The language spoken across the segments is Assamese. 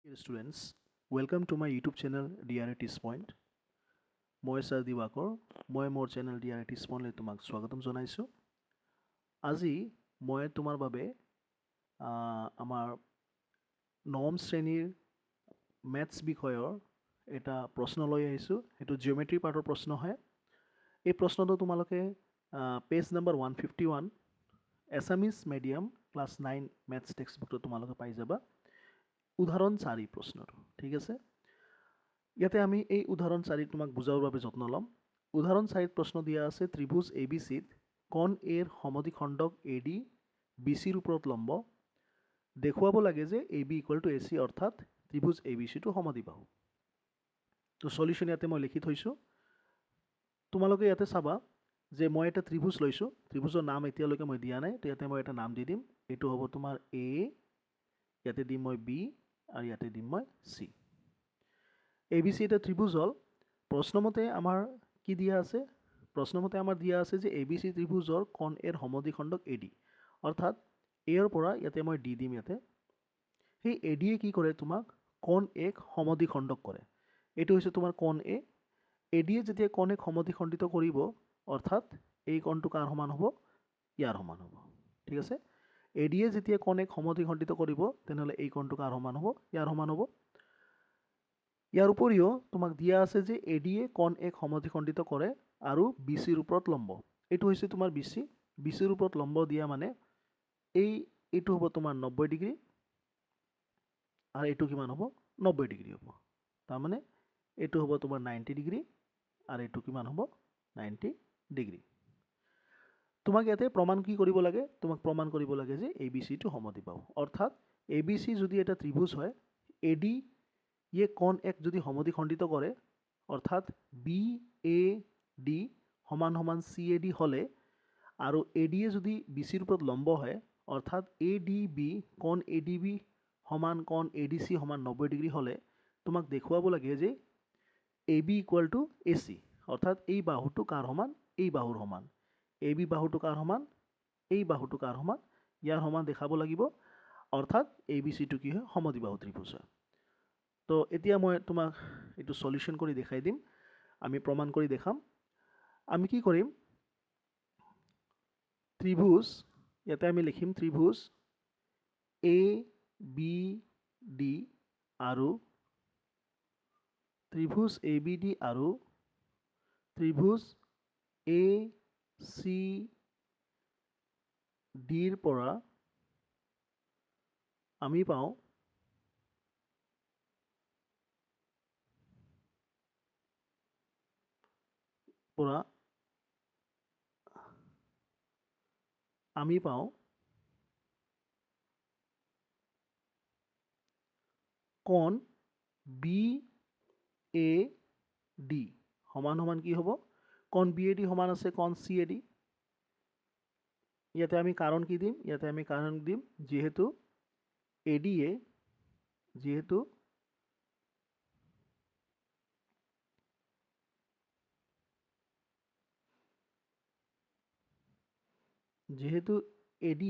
Dear students, welcome to my YouTube channel DRIT's Point. মই ছাৰ দিৱাকৰ মই মোৰ চেনেল DRIT's Point লৈ তোমাক স্বাগতম জনাইছোঁ। আজি মই তোমাৰ বাবে আমাৰ নৱম শ্ৰেণীৰ মেথছ বিষয়ৰ এটা প্ৰশ্ন লৈ আহিছোঁ। সেইটো জিঅ'মেট্ৰি পাৰ্টৰ প্ৰশ্ন হয়। এই প্ৰশ্নটো তোমালোকে page number 151 Assamese medium class 9 maths text বুকটো তোমালোকে পাই যাবা। উদাহৰণ 4 প্ৰশ্নটো ঠিক আছে। ইয়াতে আমি এই উদাহৰণ 4 তোমাক বুজাবৰ বাবে যত্ন ল'ম। উদাহৰণ 4 প্ৰশ্ন দিয়া আছে ত্ৰিভুজ ABCত কোণ এৰ সমদ্বিখণ্ডক AD BCৰ ওপৰত লম্ব দেখুৱাব লাগে যে AB = AC অৰ্থাৎ ত্ৰিভুজ ABCটো সমদ্বিবাহু। তো সলিউশন ইয়াতে মই লিখি থৈছোঁ। তোমালোকে ইয়াতে চাবা যে মই এটা ত্ৰিভুজ লৈছোঁ। ত্ৰিভুজৰ নাম এতিয়ালৈকে মই দিয়া নাই, তো ইয়াতে মই এটা নাম দি দিম। এইটো হ'ব তোমাৰ A, ইয়াতে দিম মই B আৰু ইয়াতে দিম মই C। ABC এটা ত্ৰিভুজ হ'ল। প্ৰশ্নমতে আমাৰ কি দিয়া আছে? প্ৰশ্নমতে আমাৰ দিয়া আছে যে ABC ত্ৰিভুজৰ কোণ এৰ সমদ্বিখণ্ডক AD অৰ্থাৎ এৰ পৰা ইয়াতে মই D দিম। ইয়াতে সেই AD কি কৰে তোমাক কোণ এক সমদ্বিখণ্ডক কৰে। এইটো হৈছে তোমাৰ কোণ A। AD যেতিয়া কোণ এক সমদ্বিখণ্ডিত কৰিব অৰ্থাৎ এই কোণটো কাৰ সমান হ'ব? ইয়াৰ সমান হ'ব। ঠিক আছে। AD যেতিয়া কোণ এক সমদ্বিখণ্ডিত কৰিব তেনেহ'লে এই কোণটো কাৰ সমান হ'ব? ইয়াৰ সমান হ'ব। ইয়াৰ উপৰিও তোমাক দিয়া আছে যে AD কোণ এক সমদ্বিখণ্ডিত কৰে আৰু BCৰ ওপৰত লম্ব। এইটো হৈছে তোমাৰ BC। BCৰ ওপৰত লম্ব দিয়া মানে এইটো হ'ব তোমাৰ 90 ডিগ্ৰী আৰু এইটো কিমান হ'ব? 90 ডিগ্ৰী হ'ব। তাৰমানে এইটো হ'ব তোমাৰ 90 ডিগ্ৰী আৰু এইটো কিমান হ'ব? 90 ডিগ্ৰী। তোমাক ইয়াতে প্ৰমাণ কি কৰিব লাগে? তোমাক প্ৰমাণ কৰিব লাগে যে ABCটো সমদ্বিবাহু। অৰ্থাৎ ABC যদি এটা ত্ৰিভুজ হয়, AD কোণ এক যদি সমদ্বিখণ্ডিত কৰে অৰ্থাৎ BAD সমান সমান CAD হ'লে আৰু AD যদি BCৰ ওপৰত লম্ব হয় অৰ্থাৎ ADB কোণ ADB সমান কোণ ADC সমান 90 ডিগ্ৰী হ'লে তোমাক দেখুৱাব লাগে যে AB = AC অৰ্থাৎ এই বাহুটো কাৰ সমান? এই বাহুৰ সমান। AB বাহুটো কাৰ সমান? এই বাহুটো কাৰ সমান? ইয়াৰ সমান দেখাব লাগিব। অৰ্থাৎ ABCটো কি হয়? সমদ্বিবাহু ত্ৰিভুজ হয়। তো এতিয়া মই তোমাক এইটো সলিউশন কৰি দেখাই দিম। আমি প্ৰমাণ কৰি দেখাম। আমি কি কৰিম? ত্ৰিভুজ ইয়াতে আমি লিখিম ত্ৰিভুজ ABD আৰু ত্ৰিভুজ ABD আৰু ত্ৰিভুজ ACDৰ পৰা আমি পাওঁ কোণ BAD সমান সমান কি হ'ব? কোণ BAD সমান আছে কোণ CAD। ইয়াতে আমি কাৰণ কি দিম? ইয়াতে আমি কাৰণ দিম যিহেতু AD যিহেতু AD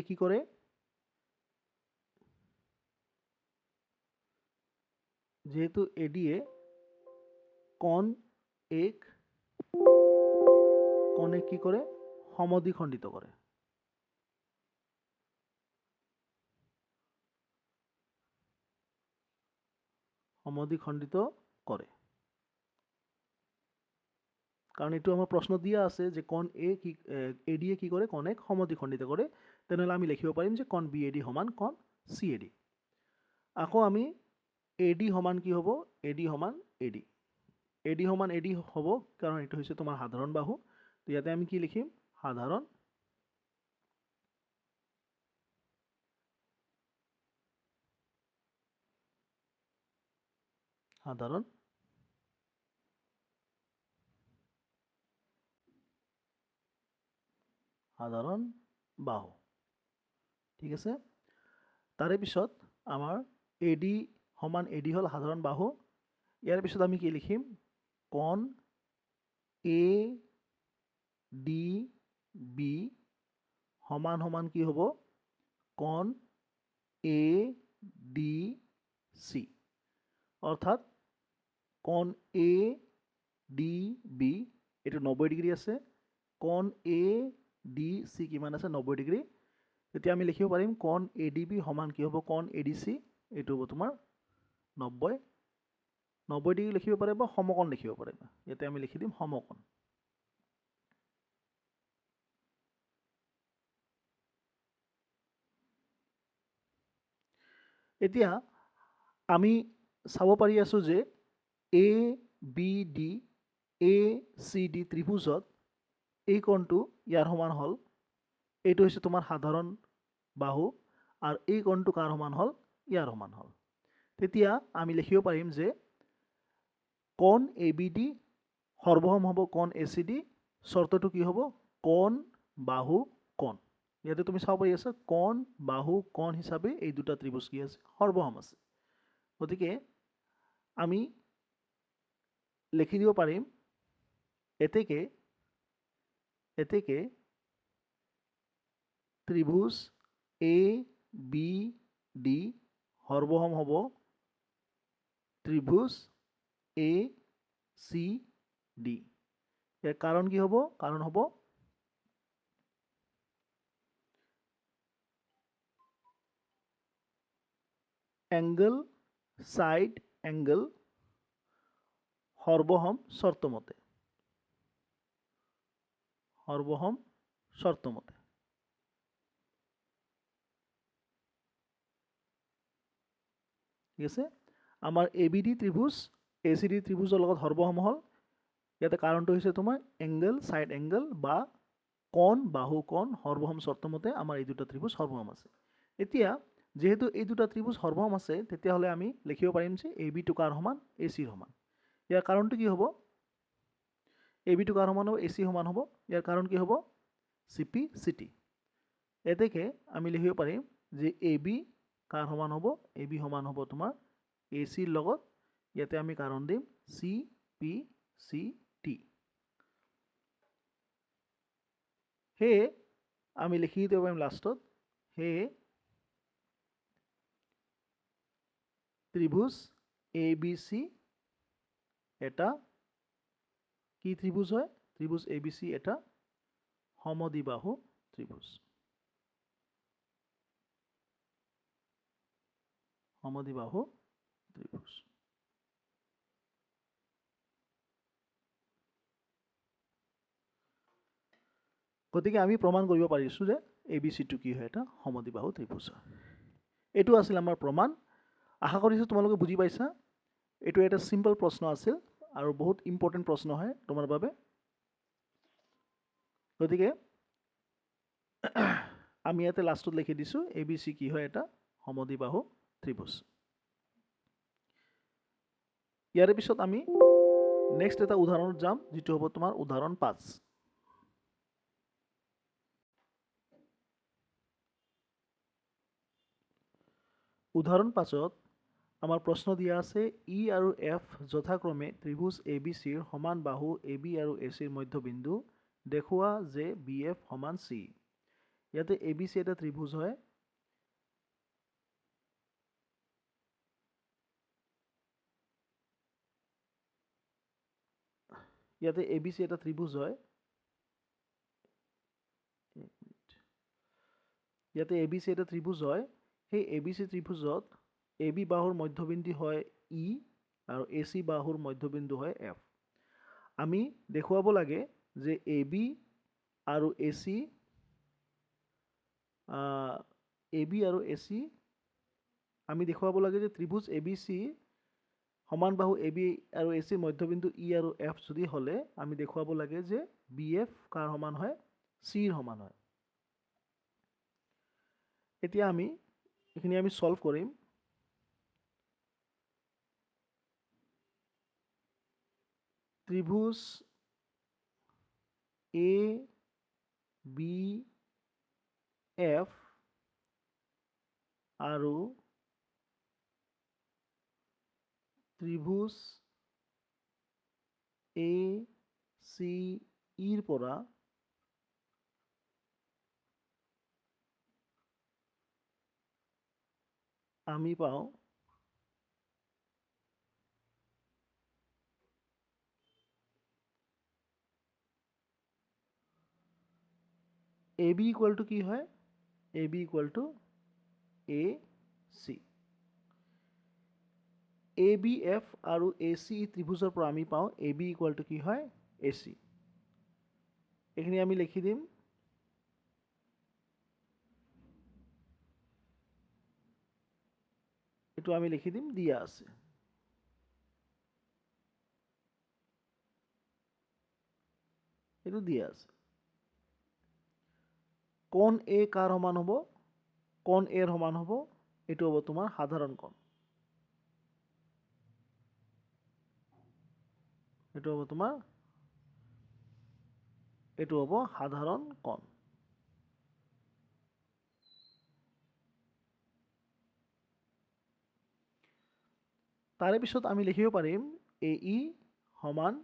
কি কৰে? যেহেতু AD কোণ এক কি কৰে? সমদ্বিখণ্ডিত কৰে। সমদ্বিখণ্ডিত কৰে। কাৰণ এইটো আমাৰ প্ৰশ্ন দিয়া আছে যে কোণ AD কি কৰে? কোণ এক সমদ্বিখণ্ডিত কৰে। তেনেহ'লে আমি লিখিব পাৰিম যে কোণ BAD সমান কোণ CAD। আকৌ আমি AD সমান কি হ'ব? AD সমান AD। AD সমান AD হ'ব কাৰণ এইটো হৈছে তোমাৰ সাধাৰণ বাহু। তো ইয়াতে আমি কি লিখিম? সাধাৰণ বাহু। ঠিক আছে। তাৰে পিছত আমাৰ AD সমান AD হ'ল সাধাৰণ বাহু। ইয়াৰ পিছত আমি কি লিখিম? কোণ ADB সমান সমান কি হ'ব? কোণ এ ডি সি অৰ্থাৎ কোণ এ ডি বি এইটো 90 ডিগ্ৰী আছে, কোণ এ ডি চি কিমান আছে 90 ডিগ্ৰী। তেতিয়া আমি লিখিব পাৰিম কোণ এ ডি বি সমান কি হ'ব কোণ এ ডি চি, এইটো হ'ব তোমাৰ 90 ডিগ্ৰী লিখিব পাৰে বা সমকোণ লিখিব পাৰে। ইয়াতে আমি লিখি দিম সমকোণ। এতিয়া আমি চাব পাৰি আছো যে A B D A C D ত্ৰিভুজত এই কোণটো ইয়াৰ সমান হ'ল, এইটো হৈছে তোমাৰ সাধাৰণ বাহু, আৰু এই কোণটো কাৰ সমান হ'ল ইয়াৰ সমান হ'ল। তেতিয়া আমি লিখিব পাৰিম যে কোণ এ বি ডি সৰ্বসম হ'ব কোণ এ চি ডি, চৰ্তটো কি হ'ব কোণ বাহু কোণ। ইয়াতে তুমি চাব পাৰি আছা কোণ বাহু কোণ হিচাপে এই দুটা ত্ৰিভুজ কি আছে সৰ্বসম আছে। গতিকে আমি লিখি দিব পাৰিম এতেকে ত্ৰিভুজ এ বি ডি সৰ্বসম হ'ব ত্ৰিভুজ এ চি ডি। ইয়াৰ কাৰণ কি হ'ব? কাৰণ হ'ব এংগল সাইড এংগল সৰ্বসম শৰ্তমতে। সৰ্বসম শৰ্তমতে। ঠিক আছে, আমাৰ এ বি ডি ত্ৰিভুজ এ চি ডি ত্ৰিভুজৰ লগত সৰ্বসম হ'ল। ইয়াতে কাৰণটো হৈছে তোমাৰ এংগল সাইড এংগল বা কোণ বাহু কোণ সৰ্বসম শৰ্তমতে আমাৰ এই দুটা ত্ৰিভুজ সৰ্বসম আছে। এতিয়া যেহেতু এই দুটা ত্ৰিভুজ সৰ্বসম আছে, তেতিয়াহ'লে আমি লিখিব পাৰিম যে এ বি টো কাৰ সমান এ চিৰ সমান। ইয়াৰ কাৰণটো কি হ'ব? এ বি টো কাৰ সমান হ'ব এ চি সমান হ'ব। ইয়াৰ কাৰণ কি হ'ব চি পি চি টি। এতেকে আমি লিখিব পাৰিম যে এ বি কাৰ সমান হ'ব? এ বি সমান হ'ব তোমাৰ এ চিৰ লগত, ইয়াতে আমি কাৰণ দিম চি পি চি টি। সেয়ে আমি লিখি দিব পাৰিম লাষ্টত, সেয়ে ত্ৰিভুজ এ বি চি এটা কি ত্ৰিভুজ হয়? ত্ৰিভুজ এ বি চি এটা সমদ্বিবাহু ত্ৰিভুজ। সমদ্বিবাহু ত্ৰিভুজ। গতিকে আমি প্ৰমাণ কৰিব পাৰিছোঁ যে এ বি চিটো কি হয় এটা সমদ্বিবাহু ত্ৰিভুজ হয়। এইটো আছিল আমাৰ প্ৰমাণ। আশা কৰিছোঁ তোমালোকে বুজি পাইছা। এইটো এটা চিম্পল প্ৰশ্ন আছিল আৰু বহুত ইম্পৰ্টেণ্ট প্ৰশ্ন হয় তোমাৰ বাবে। গতিকে আমি ইয়াতে লাষ্টত লিখি দিছোঁ এ বি চি কি হয় এটা সমদ্বিবাহু ত্ৰিভুজ। ইয়াৰ পিছত আমি নেক্সট এটা উদাহৰণত যাম, যিটো হ'ব তোমাৰ উদাহৰণ 5। উদাহৰণ 5ত আমাৰ প্ৰশ্ন দিয়া আছে ই আৰু এফ যথাক্ৰমে ত্ৰিভুজ এ বি চিৰ সমান বাহু এ বি আৰু এ চিৰ মধ্যবিন্দু, দেখুওৱা যে বি এফ সমান চি। ইয়াতে এ বি চি এটা ত্ৰিভুজ হয়। ইয়াতে এ বি চি এটা ত্ৰিভুজ হয়। ইয়াতে এ বি চি এটা ত্ৰিভুজ হয়। সেই A B C ত্ৰিভুজত A B বাহুৰ মধ্যবিন্দু হয় ই আৰু এ চি বাহুৰ মধ্যবিন্দু হয় এফ। আমি দেখুৱাব লাগে যে এ বি আৰু এ চি আমি দেখুৱাব লাগে যে ত্ৰিভুজ এ বি চি সমান বাহু এ বি আৰু এ চিৰ মধ্যবিন্দু ই আৰু এফ যদি হ'লে আমি দেখুৱাব লাগে যে বি এফ কাৰ সমান হয়? চিৰ সমান হয়। এতিয়া আমি এইখিনি আমি সলভ কৰিম। ত্ৰিভুজ এ বি এফ আৰু ত্ৰিভুজ এ চি ইৰ পৰা আমি পাওঁ AB ইকুয়াল টু কি হয় AB equal to AC ABF আৰু AC ত্ৰিভুজৰ পৰা আমি পাওঁ AB ইকুয়াল টু কি হয় AC এইখিনি আমি লিখি দিম এটো আমি লিখি দিম দিয়া আছে এটো দিয়া আছে কোণ A কাৰ সমান হ'ব কোণ A ৰ সমান হ'ব এটো হ'ব তোমাৰ সাধাৰণ কোণ এটো হ'ব তোমাৰ এটো হ'ব সাধাৰণ কোণ তাৰে পিছত আমি লিখিব পাৰিম AE সমান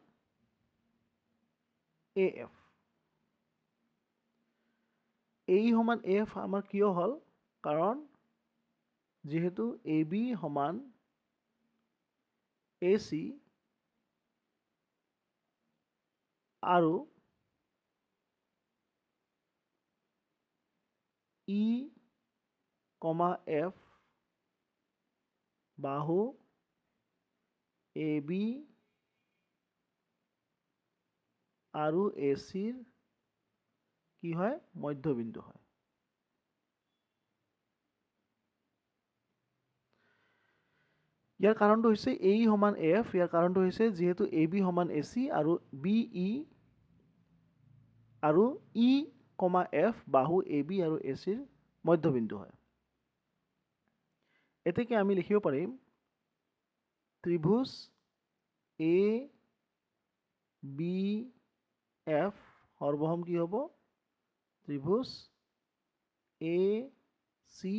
AF AE সমান AF আমাৰ কিয় হ'ল কাৰণ যেহেতু AB সমান AC আৰু E, F বাহু AB আৰু AC ৰ কি হয় মধ্যবিন্দু হয় ইয়াৰ কাৰণটো হৈছে AE সমান AF ইয়াৰ কাৰণটো হৈছে যেহেতু AB সমান AC আৰু BE আৰু E, F বাহু AB আৰু AC ৰ মধ্যবিন্দু হয় এতেকে আমি লিখিব পাৰিম ত্ৰিভুজ ABF সৰ্বসম কি হ'ব ত্ৰিভুজ ACE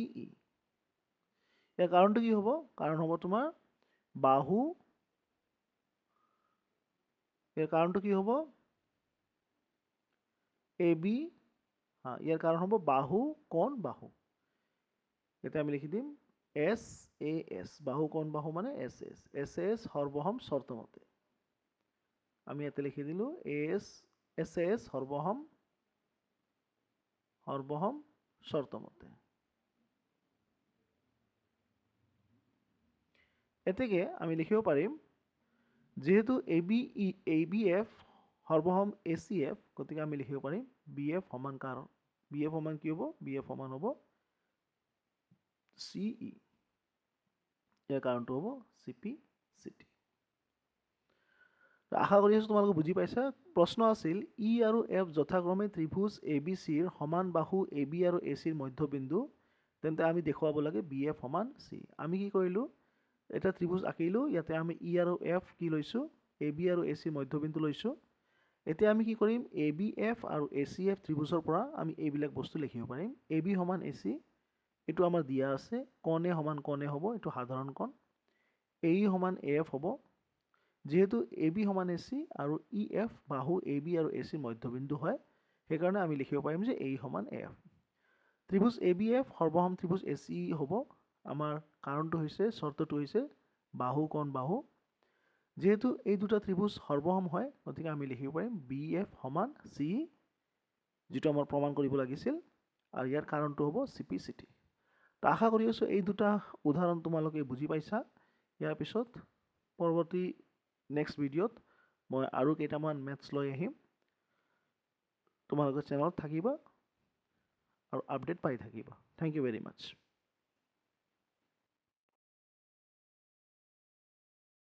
ইয়াৰ কাৰণটো কি হ'ব কাৰণ হ'ব তোমাৰ বাহু ইয়াৰ কাৰণটো কি হ'ব AB ইয়াৰ কাৰণ হ'ব বাহু কোণ বাহু এটা আমি লিখি দিম SAS বাহু কোণ বাহু মানে SAS সৰ্বসম শৰ্তমতে আমি ইয়াতে লিখি দিলো SAS সৰ্বসম শৰ্তমতে এতেকে আমি লিখিব পাৰিম যেহেতু ABF সৰ্বসম ACF গতিকে আমি লিখিব পাৰিম BF সমান কাৰ BF সমান কি হ'ব BF সমান হ'ব CE ইয়াৰ কাৰণটো হ'ব CPCT আশা কৰি আছো তোমালোকে বুজি পাইছা প্ৰশ্ন আছিল E আৰু F যথাক্ৰমে ত্ৰিভুজ ABC ৰ সমান বাহু AB আৰু AC ৰ মধ্যবিন্দু তেন্তে আমি দেখুৱাব লাগে BF সমান C আমি কি কৰিলো এটা ত্ৰিভুজ আঁকিলো ইয়াতে আমি E আৰু F কি লৈছো AB আৰু AC মধ্যবিন্দু লৈছো এতিয়া আমি কি কৰিম ABF আৰু ACF ত্ৰিভুজৰ পৰা আমি এইবিলাক বস্তু লিখিব পাৰিম AB সমান AC এটো আমাৰ দিয়া আছে কোণ A সমান কোণ A হ'ব এটো সাধাৰণ কোণ AE সমান AF হ'ব যেহেতু AB সমান AC আৰু EF বাহু AB আৰু AC মধ্যবিন্দু হয় সেইকাৰণে আমি লিখিব পাৰিম যে AE সমান AF ত্ৰিভুজ ABF সৰ্বসম ত্ৰিভুজ ACE হ'ব আমাৰ কাৰণটো হৈছে শৰ্তটো হৈছে বাহু কোণ বাহু যেহেতু এই দুটা ত্ৰিভুজ সৰ্বসম হয় গতিকে আমি লিখিব পাৰিম BF সমান CE যেটো আমাৰ প্ৰমাণ কৰিব লাগিছিল আৰু ইয়াৰ কাৰণটো হ'ব CPCT আশা কৰি আছো এই দুটা উদাহৰণ তোমালোকে বুজি পাইছা ইয়াৰ পিছত পৰৱৰ্তী নেক্সট ভিডিঅ'ত মই আৰু কেইটামান মেথছ লৈ আহিম তোমালোকৰ চেনেলত থাকিবা আৰু আপডেট পাই থাকিবা থ্যাংক ইউ ভেৰি মাচ